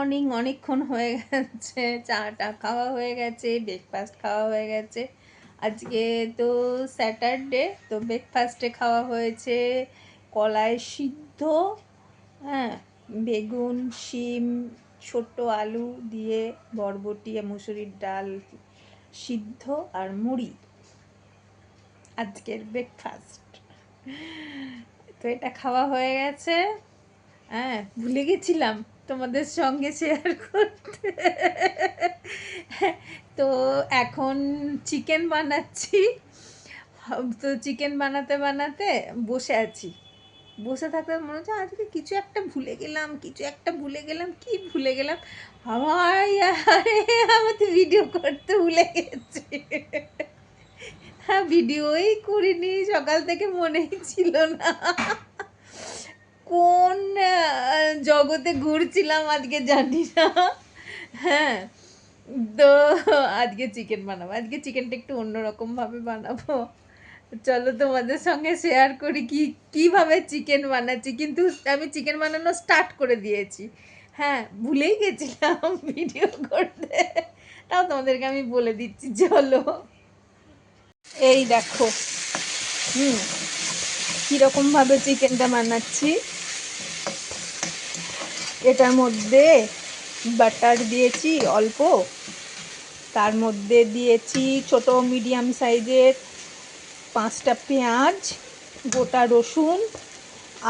Morning. অনেকক্ষণ হয়ে গেছে, চাটা খাওয়া হয়ে গেছে, ব্রেকফাস্ট খাওয়া হয়ে গেছে। আজকে তো স্যাটারডে, তো ব্রেকফাস্টে খাওয়া হয়েছে কলাই সিদ্ধ, হ্যাঁ, বেগুন, শিম, ছোট্ট আলু দিয়ে, বরবটি, মুসুরির ডাল সিদ্ধ আর মুড়ি আজকের ব্রেকফাস্ট। তো এটা খাওয়া হয়ে গেছে। হ্যাঁ, ভুলে গেছিলাম তোমাদের সঙ্গে শেয়ার করতে। তো এখন চিকেন বানাচ্ছি। তো চিকেন বানাতে বানাতে বসে আছি। বসে থাকতে মনে হচ্ছে আজকে কিছু একটা ভুলে গেলাম, কিছু একটা ভুলে গেলাম। কি ভুলে গেলাম? আমার তো ভিডিও করতে ভুলে গেছি। হ্যাঁ, ভিডিওই করিনি, সকাল থেকে মনেই ছিল না। কোন জগতে ঘুরছিলাম আজকে জানি না। হ্যাঁ, তো আজকে চিকেন বানাবো। আজকে চিকেনটা একটু অন্যরকমভাবে বানাবো। চলো তোমাদের সঙ্গে শেয়ার করি কিভাবে চিকেন বানাচ্ছি। কিন্তু আমি চিকেন বানানো স্টার্ট করে দিয়েছি। হ্যাঁ, ভুলেই গেছিলাম ভিডিও করতে। তাও তোমাদেরকে আমি বলে দিচ্ছি, চলো। এই দেখো, কীরকমভাবে চিকেনটা বানাচ্ছি। এটার মধ্যে বাটার দিয়েছি অল্প, তার মধ্যে দিয়েছি ছোট মিডিয়াম সাইজের 5টা পেঁয়াজ, গোটা রসুন,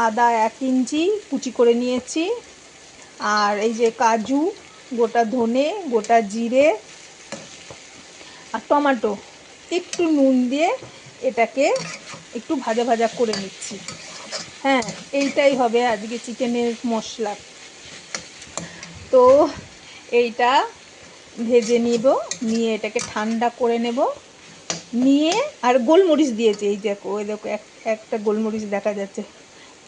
আদা 1 ইঞ্চি কুচি করে নিয়েছি, আর এই যে কাজু, গোটা ধনে, গোটা জিরে আর টমেটো। একটু নুন দিয়ে এটাকে একটু ভাজা ভাজা করে নিচ্ছি। হ্যাঁ, এইটাই হবে আজকে চিকেনের মশলা। তো এইটা ভেজে নিব, নিয়ে এটাকে ঠান্ডা করে নেব, নিয়ে আর গোলমরিচ দিয়েছি। এই দেখো, ওই দেখো একটা গোলমরিচ দেখা যাচ্ছে,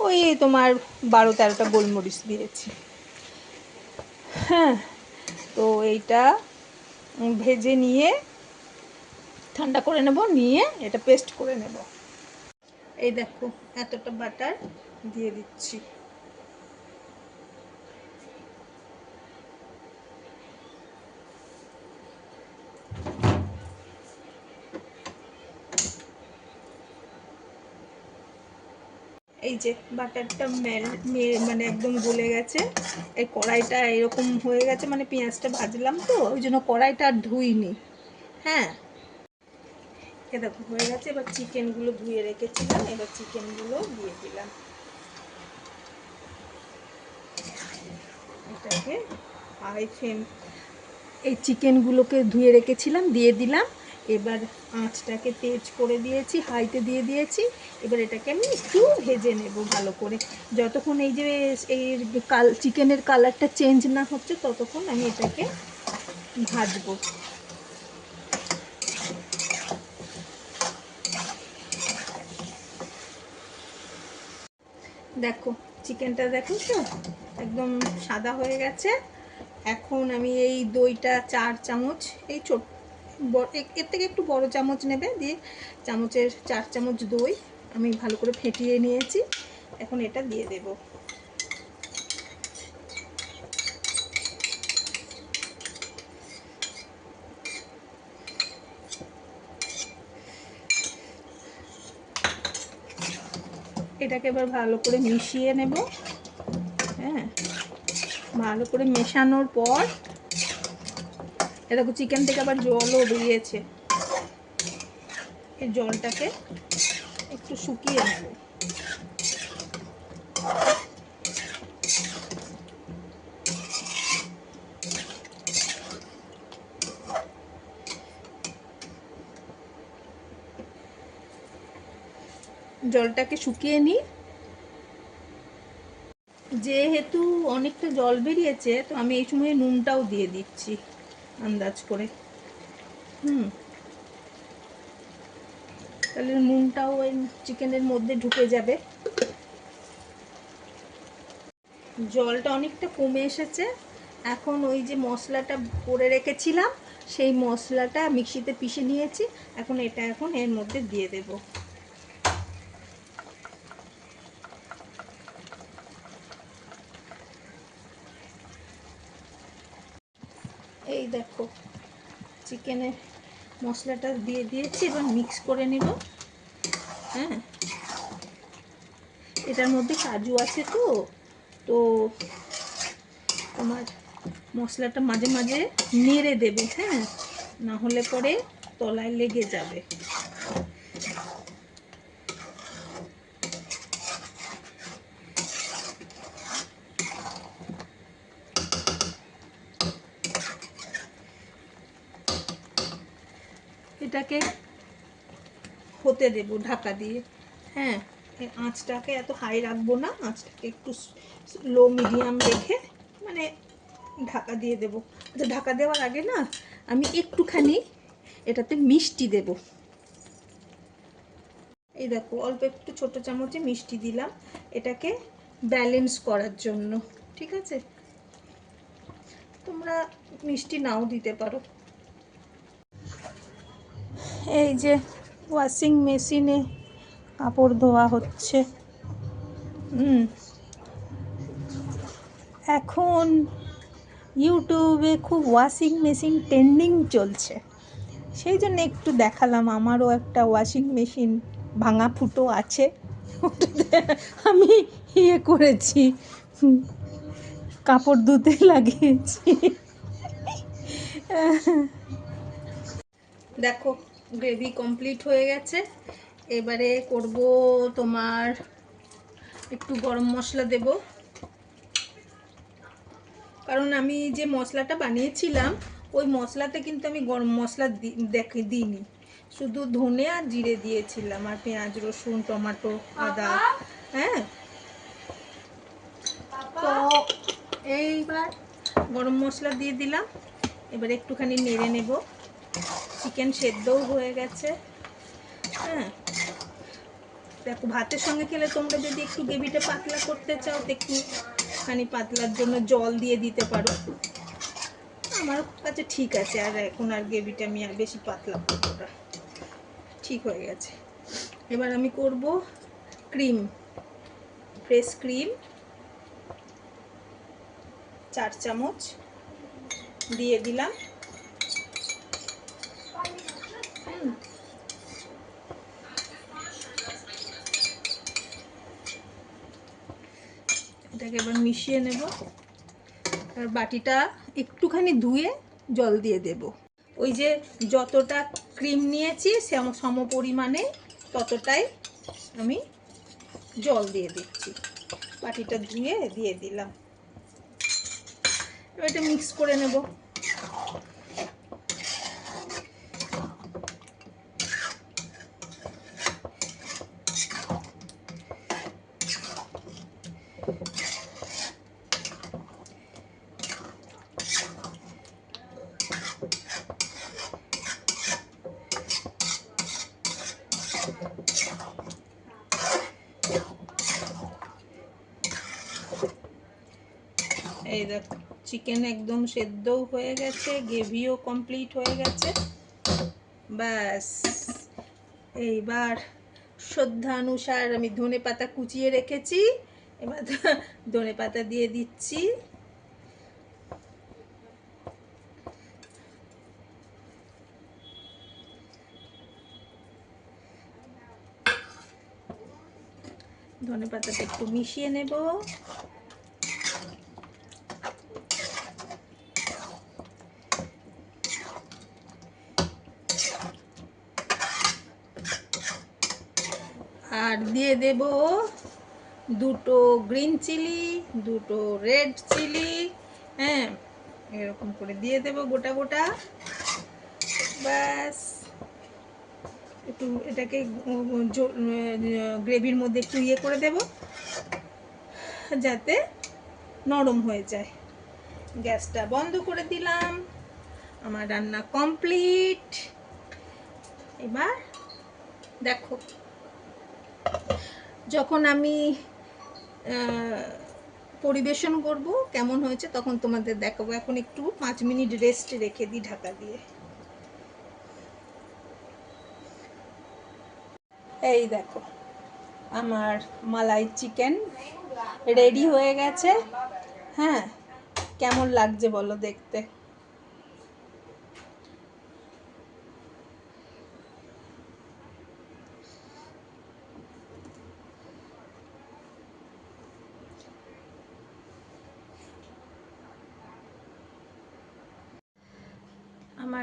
ওই তোমার 12-13টা গোলমরিচ দিয়েছি। হ্যাঁ, তো এইটা ভেজে নিয়ে ঠান্ডা করে নেব, নিয়ে এটা পেস্ট করে নেব। এই দেখো, এতটা বাটার দিয়ে দিচ্ছি। এই যে বাটারটা মানে একদম গলে গেছে। এই কড়াইটা এরকম হয়ে গেছে, মানে পেঁয়াজটা ভাজলাম তো ওই জন্য কড়াইটা আর ধুইনি। হ্যাঁ, এ দেখো হয়ে গেছে। এবার চিকেনগুলো ধুয়ে রেখেছিলাম, এবার চিকেনগুলো দিয়ে দিলাম। এটাকে হাই ফ্লেম, এই চিকেনগুলোকে ধুয়ে রেখেছিলাম, দিয়ে দিলাম। এবার আঁচটাকে তেজ করে দিয়েছি, হাইতে দিয়ে দিয়েছি। এবার এটাকে আমি একটু ভেজে নেব ভালো করে। যতক্ষণ এই যে এই চিকেনের কালারটা চেঞ্জ না হচ্ছে ততক্ষণ আমি এটাকে ভাজবো। দেখো চিকেনটা, দেখো তো একদম সাদা হয়ে গেছে। এখন আমি এই দইটা 4 চামচ, এই ছোট এর থেকে একটু বড় চামচ নেবে, দিয়ে চামচের 4 চামচ দই আমি ভালো করে ফেটিয়ে নিয়েছি। এখন এটা দিয়ে দেব। এটাকে এবার ভালো করে মিশিয়ে নেব। হ্যাঁ, ভালো করে মেশানোর পর দেখো চিকেন থেকে আবার জলও বেরিয়েছে। এই জলটাকে একটু শুকিয়ে নেব। জলটাকে শুকিয়ে নিই। যেহেতু অনেকটা জল বেরিয়েছে, তো আমি এই সময় নুনটাও দিয়ে দিচ্ছি আন্দাজ করে। তাহলে নুনটাও ওই চিকেনের মধ্যে ঢুকে যাবে। জলটা অনেকটা কমে এসেছে। এখন ওই যে মশলাটা করে রেখেছিলাম, সেই মশলাটা মিক্সিতে পিষে নিয়েছি। এখন এটা এর মধ্যে দিয়ে দেব। এই দেখো চিকেনের মশলাটা দিয়ে দিয়েছি, এবার মিক্স করে নিব। হ্যাঁ, এটার মধ্যে কাজু আছে তো তো তোমার মশলাটা মাঝে মাঝে নেড়ে দেবে, হ্যাঁ, না হলে পরে তলায় লেগে যাবে। এটাকে হতে দেব ঢাকা দিয়ে। হ্যাঁ, আঁচটাকে এত হাই রাখবো না, আঁচটাকে একটু লো মিডিয়াম রেখে মানে ঢাকা দিয়ে দেব। তো ঢাকা দেওয়ার আগে না আমি একটুখানি এটাতে মিষ্টি দেব। এই দেখো অল্প একটু ছোট চামচে মিষ্টি দিলাম, এটাকে ব্যালেন্স করার জন্য। ঠিক আছে, তোমরা মিষ্টি নাও দিতে পারো। এই যে ওয়াশিং মেশিনে কাপড় ধোয়া হচ্ছে। এখন ইউটিউবে খুব ওয়াশিং মেশিন ট্রেন্ডিং চলছে, সেই জন্য একটু দেখালাম। আমারও একটা ওয়াশিং মেশিন ভাঙা ফুটো আছে, ওটাতে আমি ইয়ে করেছি, কাপড় ধুতে লাগিয়েছি। দেখো গ্রেভি কমপ্লিট হয়ে গেছে। এবারে করব তোমার একটু গরম মশলা দেব, কারণ আমি যে মশলাটা বানিয়েছিলাম ওই মশলাতে কিন্তু আমি গরম মশলা দিইনি, শুধু ধনে আর জিরে দিয়েছিলাম, আর পেঁয়াজ রসুন টমেটো আদা। হ্যাঁ, তো এইবার গরম মশলা দিয়ে দিলাম, এবার একটুখানি নেড়ে নেব। চিকেন সেদ্ধও হয়ে গেছে। হ্যাঁ, দেখো ভাতের সঙ্গে খেলে তোমরা যদি একটু গ্রেভিটা পাতলা করতে চাও তো একটুখানি পাতলার জন্য জল দিয়ে দিতে পারো, আমার কাছে ঠিক আছে। আর এখন আর গ্রেভিটা আমি আর বেশি পাতলা করবো না, ঠিক হয়ে গেছে। এবার আমি করব ক্রিম, ফ্রেশ ক্রিম 4 চামচ দিয়ে দিলাম। এটাকে এবার মিশিয়ে নেব, আর বাটিটা একটুখানি ধুয়ে জল দিয়ে দেব। ওই যে যতটা ক্রিম নিয়েছি সম পরিমাণে ততটাই আমি জল দিয়ে দিচ্ছি, বাটিটা ধুয়ে দিয়ে দিলাম। এবার এটা মিক্স করে নেব। এই দেখো চিকেন একদম সেদ্ধও হয়ে গেছে, গ্রেভিও কমপ্লিট হয়ে গেছে। ব্যাস, এইবার শ্রদ্ধানুসার আমি ধনেপাতা কুচিয়ে রেখেছি, এবার ধনেপাতা দিয়ে দিচ্ছি। ধনেপাতাটা একটু মিশিয়ে নেব। আর দিয়ে দেব 2টো গ্রিন চিলি, 2টো রেড চিলি। হ্যাঁ, এরকম করে দিয়ে দেব গোটা গোটা। ব্যাস, একটু এটাকে গ্রেভির মধ্যে একটু ইয়ে করে দেব যাতে নরম হয়ে যায়। গ্যাসটা বন্ধ করে দিলাম, আমার রান্না কমপ্লিট। এবার দেখো যখন আমি পরিবেশন করব কেমন হয়েছে তখন তোমাদের দেখাবো। এখন একটু 5 মিনিট রেস্ট রেখে দিই ঢাকা দিয়ে। এই দেখো আমার মালাই চিকেন রেডি হয়ে গেছে। হ্যাঁ, কেমন লাগছে বলো দেখতে?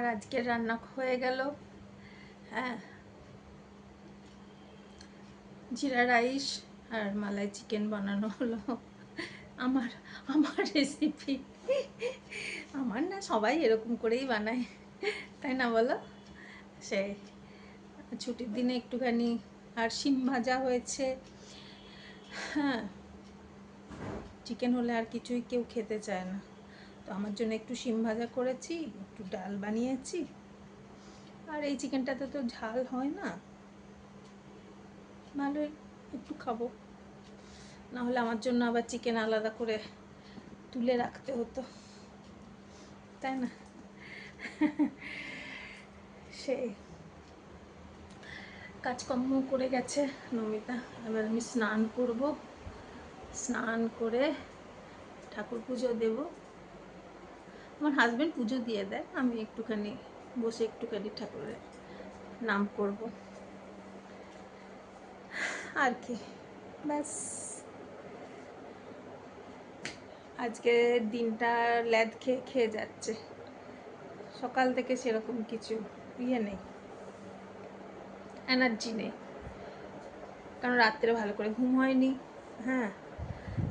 আমার আজকের রান্না হয়ে গেল। হ্যাঁ, জিরা রাইস আর মালাই চিকেন বানানো হলো। আমার আমার রেসিপি, আমার না, সবাই এরকম করেই বানায়, তাই না বলো? সেই ছুটির দিনে একটুখানি আর শিম ভাজা হয়েছে। হ্যাঁ, চিকেন হলে আর কিছুই কেউ খেতে চায় না, তো আমার জন্য একটু শিম ভাজা করেছি, একটু ডাল বানিয়েছি। আর এই চিকেনটাতে তো ঝাল হয় না, ভালোই একটু খাবো, না হলে আমার জন্য আবার চিকেন আলাদা করে তুলে রাখতে হতো, তাই না? সেই কাজকর্ম করে গেছে নমিতা, এবার আমি স্নান করব, স্নান করে ঠাকুর পুজো দেব। আমার হাজব্যান্ড পুজো দিয়ে দেয়, আমি একটুখানি বসে একটুখানি ঠাকুরের নাম করব আর কি, ব্যাস। আজকে দিনটা ল্যাদ খেয়ে খেয়ে যাচ্ছে, সকাল থেকে সেরকম কিছু নেই, এনার্জি নেই, কারণ রাত্রে ভালো করে ঘুম হয়নি। হ্যাঁ,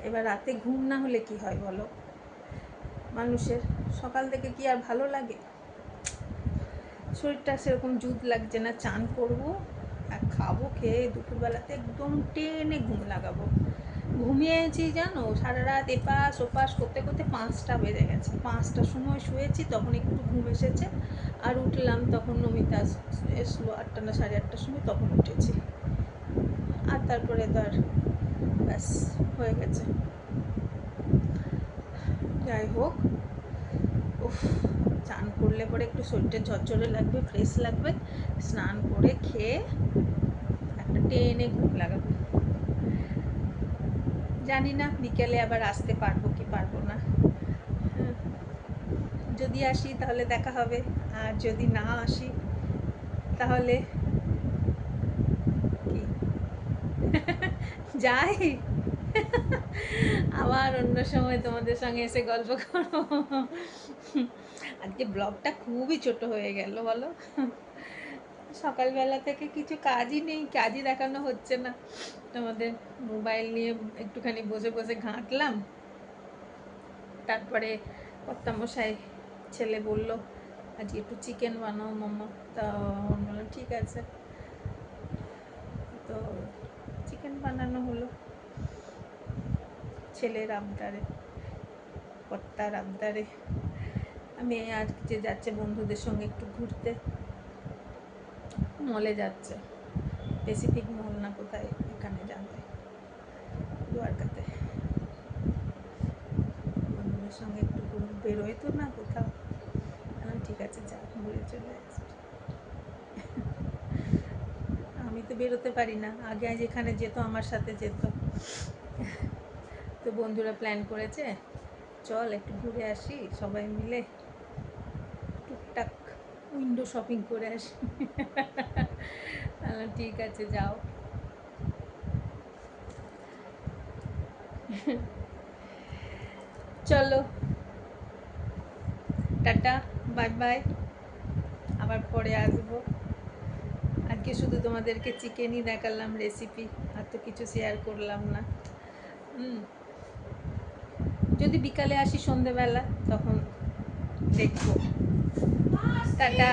এবার রাতে ঘুম না হলে কি হয় বলো, মানুষের সকাল থেকে কি আর ভালো লাগে? শরীরটা সেরকম জুত লাগছে না, চান করব আর খাবো, খেয়ে দুপুরবেলাতে একদম টেনে ঘুম লাগাবো। ঘুমিয়েছি জানো, সারা রাত এপাশ ওপাশ করতে করতে 5টা বেজে গেছে। 5টার সময় শুয়েছি, তখন একটু ঘুম এসেছে, আর উঠলাম তখন নমিতা এসলো 8টা না 8:30টার সময়, তখন উঠেছি। আর তারপরে তো আর ব্যাস হয়ে গেছে। যাই হোক, উফ, চান করলে পরে একটু শরীরটা ঝরঝরে লাগবে, ফ্রেশ লাগবে, স্নান করে খেয়ে একটা টেনে ঘুম লাগাবো। জানি না বিকেলে আবার আসতে পারবো কি পারবো না। যদি আসি তাহলে দেখা হবে, আর যদি না আসি তাহলে কি যাই, আবার অন্য সময় তোমাদের সঙ্গে এসে গল্প করো। আজকে ব্লগটা খুবই ছোট হয়ে গেল বলো, সকালবেলা থেকে কিছু কাজই নেই, কাজই দেখানো হচ্ছে না তোমাদের। মোবাইল নিয়ে একটুখানি বসে বসে ঘাঁটলাম, তারপরে কর্তামশাই ছেলে বলল আজকে একটু চিকেন বানাও মাম্মা, তা বললাম ঠিক আছে, তো চিকেন বানানো হলো ছেলের আবদারে, কর্তার আবদারে। আমি আর যে যাচ্ছে বন্ধুদের সঙ্গে একটু ঘুরতে, মলে যাচ্ছে, প্যাসিফিক মল না কোথায় এখানে যাবে, দুয়ারকাতে। বন্ধুদের সঙ্গে একটু বেরোয় তো না কোথাও, ঠিক আছে যা, ঘুরে চলে আসবে। আমি তো বেরোতে পারি না, আগে যেখানে যেত আমার সাথে যেত, তো বন্ধুরা প্ল্যান করেছে চল একটু ঘুরে আসি সবাই মিলে, টুকটাক উইন্ডো শপিং করে আসি। ঠিক আছে যাও। চলো টাটা, বাই বাই, আবার পরে আসবো। আজকে শুধু তোমাদেরকে চিকেনই দেখালাম রেসিপি, আর তো কিছু শেয়ার করলাম না। যদি বিকালে আসি সন্ধেবেলা তখন দেখবো। টাটা।